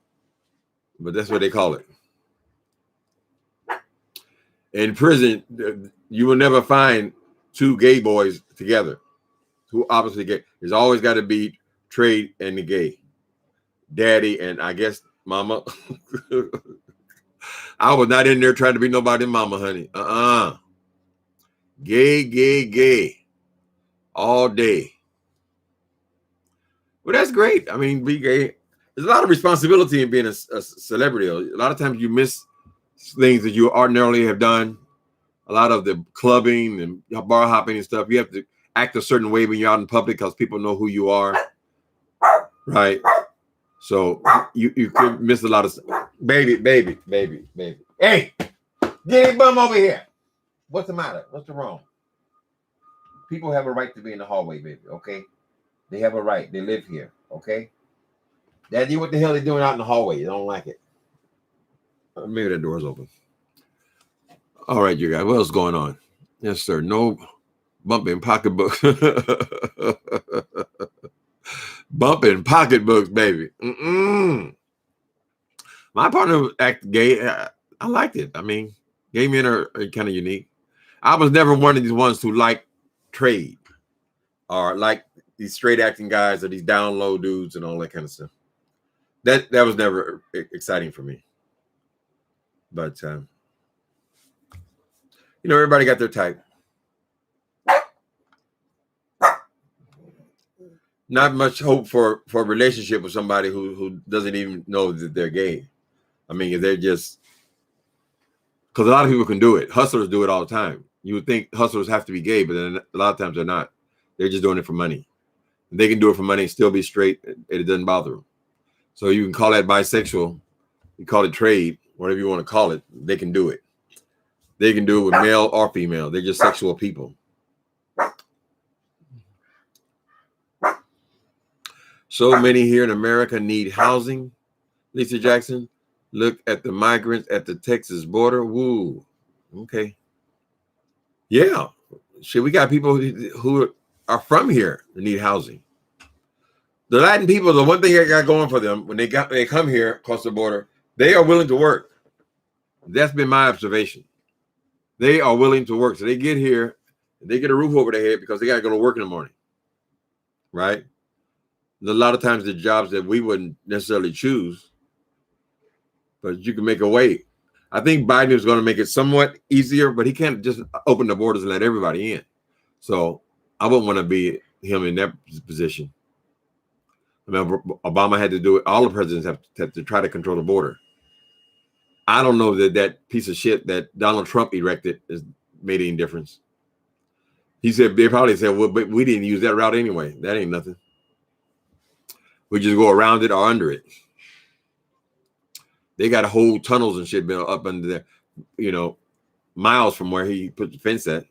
A: but that's what they call it. In prison, you will never find two gay boys together who obviously gay. There's always got to be Trey and the gay, daddy, and I guess mama. I was not in there trying to be nobody's mama, honey. Gay. All day. Well, that's great. I mean, be gay. There's a lot of responsibility in being a celebrity. A lot of times you miss things that you ordinarily have done. A lot of the clubbing and bar hopping and stuff. You have to act a certain way when you're out in public because people know who you are. Right? So you could miss a lot of stuff. Baby. Hey, get a bum over here. What's the matter? What's the wrong? People have a right to be in the hallway, baby, okay? They have a right. They live here, okay? Daddy, what the hell are they doing out in the hallway? You don't like it. Maybe that door's open. All right, you guys. What else is going on? Yes, sir. No bumping pocketbooks. Bumping pocketbooks, baby. My partner acted gay. I liked it. I mean, gay men are kind of unique. I was never one of these ones who like trade or like these straight acting guys or these down low dudes and all that kind of stuff. That was never exciting for me. But everybody got their type. Not much hope for a relationship with somebody who doesn't even know that they're gay. I mean, they're just, because a lot of people can do it. Hustlers do it all the time. You would think hustlers have to be gay, but then a lot of times they're not. They're just doing it for money. They can do it for money and still be straight, and it doesn't bother them. So you can call that bisexual, you call it trade, whatever you want to call it. They can do it. They can do it with male or female. They're just sexual people. So many here in America need housing. Lisa Jackson, look at the migrants at the Texas border. Woo. Okay. Yeah. Shit, we got people who are from here that need housing. The Latin people, the one thing I got going for them, when they come here across the border, they are willing to work. That's been my observation. They are willing to work. So they get here, they get a roof over their head because they got to go to work in the morning. Right? A lot of times the jobs that we wouldn't necessarily choose, but you can make a way. I think Biden is going to make it somewhat easier, but he can't just open the borders and let everybody in. So I wouldn't want to be him in that position. I mean, Obama had to do it. All the presidents have to try to control the border. I don't know that piece of shit that Donald Trump erected has made any difference. They probably said, well, but we didn't use that route anyway. That ain't nothing. We just go around it or under it. They got whole tunnels and shit built up under there, miles from where he put the fence at.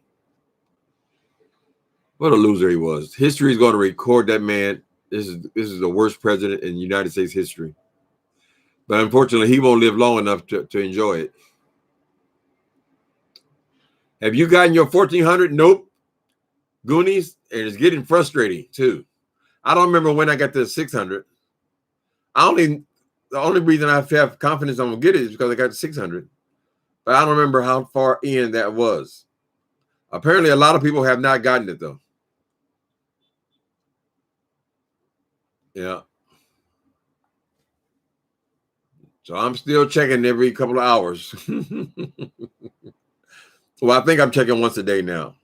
A: What a loser he was. History is going to record that man. This is the worst president in United States history. But unfortunately, he won't live long enough to enjoy it. Have you gotten your 1400? Nope. Goonies, and it's getting frustrating too. I don't remember when I got the 600. The only reason I have confidence I'm gonna get it is because I got the 600. But I don't remember how far in that was. Apparently, a lot of people have not gotten it though. Yeah. So I'm still checking every couple of hours. Well, I think I'm checking once a day now.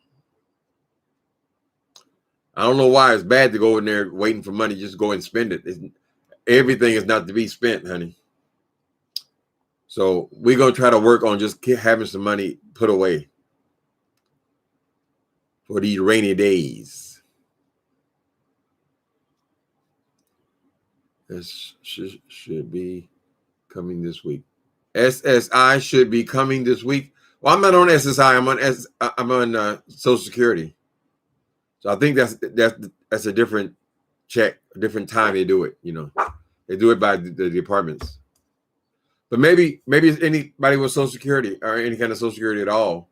A: I don't know why it's bad to go in there waiting for money. Just go and spend it. Everything is not to be spent, honey. So we're going to try to work on just having some money put away for these rainy days. This should be coming this week. SSI should be coming this week. Well, I'm not on SSI. I'm on Social Security. So I think that's a different check, a different time they do it. They do it by the departments. But maybe it's anybody with Social Security or any kind of Social Security at all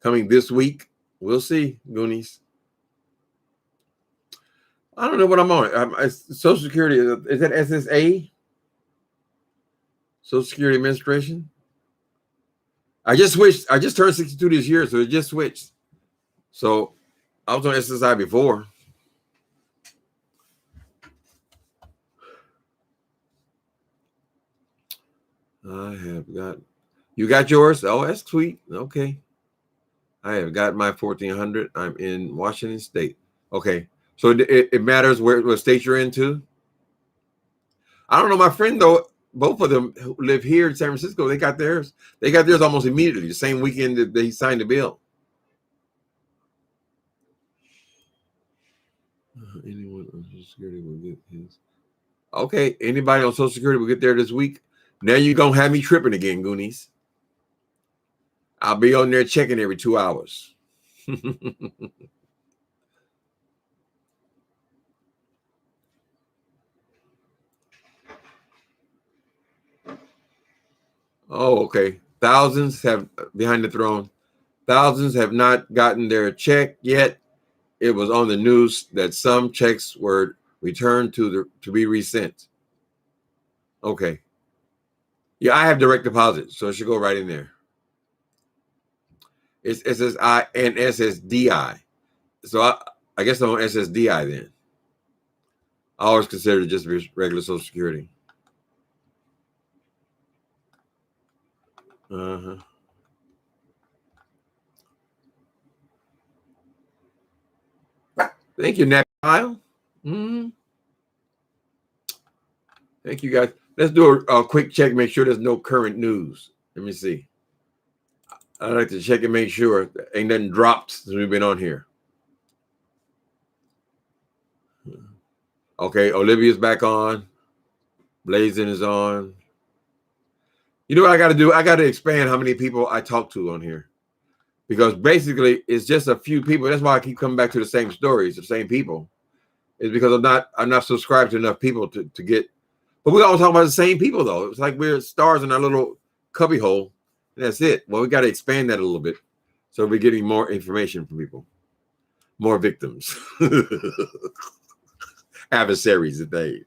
A: coming this week. We'll see, Goonies. I don't know what I'm on. Social Security, is that SSA? Social Security Administration? I just switched. I just turned 62 this year, so it just switched. So I was on SSI before. You got yours? Oh, that's sweet. Okay. I have got my 1400. I'm in Washington State. Okay. So it matters what state you're into? I don't know. My friend, though, both of them who live here in San Francisco, they got theirs. They got theirs almost immediately, the same weekend that they signed the bill. Anyone on Social Security will get his. Okay. Anybody on Social Security will get there this week. Now you're going to have me tripping again, Goonies. I'll be on there checking every 2 hours. Oh, okay. Thousands have behind the throne. Thousands have not gotten their check yet. It was on the news that some checks were returned to be resent. Okay. Yeah, I have direct deposit, so it should go right in there. It's SSI and SSDI. So I guess I'm on SSDI then. I always consider it just regular Social Security. Uh-huh. Thank you, Nat Kyle. Mm-hmm. Thank you, guys. Let's do a quick check, make sure there's no current news. Let me see. I like to check and make sure ain't nothing dropped since we've been on here. Okay, Olivia's back on. Blazing is on. You know what I got to do? I got to expand how many people I talk to on here, because basically it's just a few people. That's why I keep coming back to the same stories, the same people. It's because I'm not subscribed to enough people to get. But we all talk about the same people though. It's like we're stars in our little cubby hole, and that's it. Well, we got to expand that a little bit, so we're getting more information from people, more victims, adversaries that they.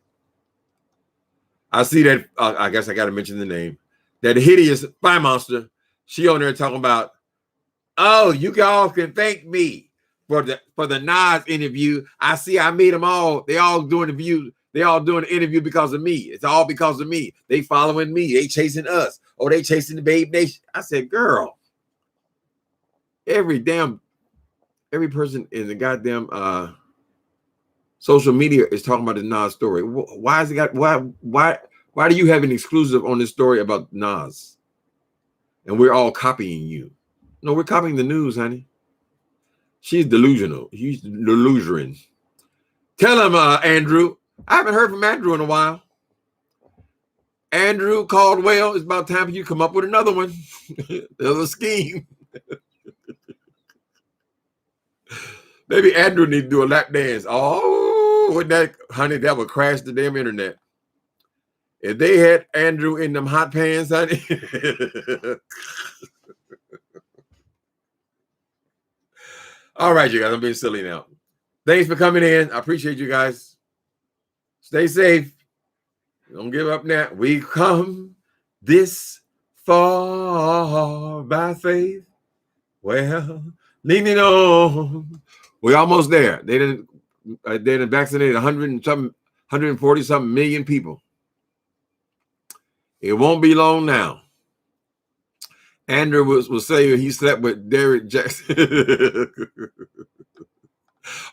A: I see that. I guess I got to mention the name. That hideous spy monster. She on there talking about, oh, you guys can thank me for the Nas interview. I see I made them all. They all doing the view. They all doing the interview because of me. It's all because of me. They following me. They chasing us. Oh, they chasing the Babe Nation. I said, girl, every person in the goddamn social media is talking about the Nas story. Why is it got why do you have an exclusive on this story about Nas? And we're all copying you. No, we're copying the news, honey. She's delusional. He's delusional. Tell him, Andrew. I haven't heard from Andrew in a while. Andrew Caldwell, it's about time for you to come up with another one. There's a scheme. Maybe Andrew needs to do a lap dance. Oh, with that, honey, that would crash the damn internet. If they had Andrew in them hot pants, honey. All right, you guys, I'm being silly now. Thanks for coming in. I appreciate you guys. Stay safe. Don't give up now. We come this far by faith. Well, leaning on. We're almost there. They didn't vaccinate 140 something million people. It won't be long now. Andrew was saying he slept with Derrick Jackson.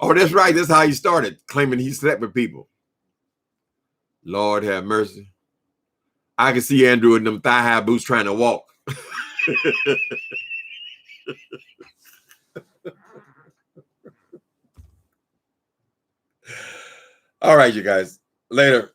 A: Oh, that's right. That's how he started, claiming he slept with people. Lord have mercy. I can see Andrew in them thigh-high boots trying to walk. All right, you guys. Later.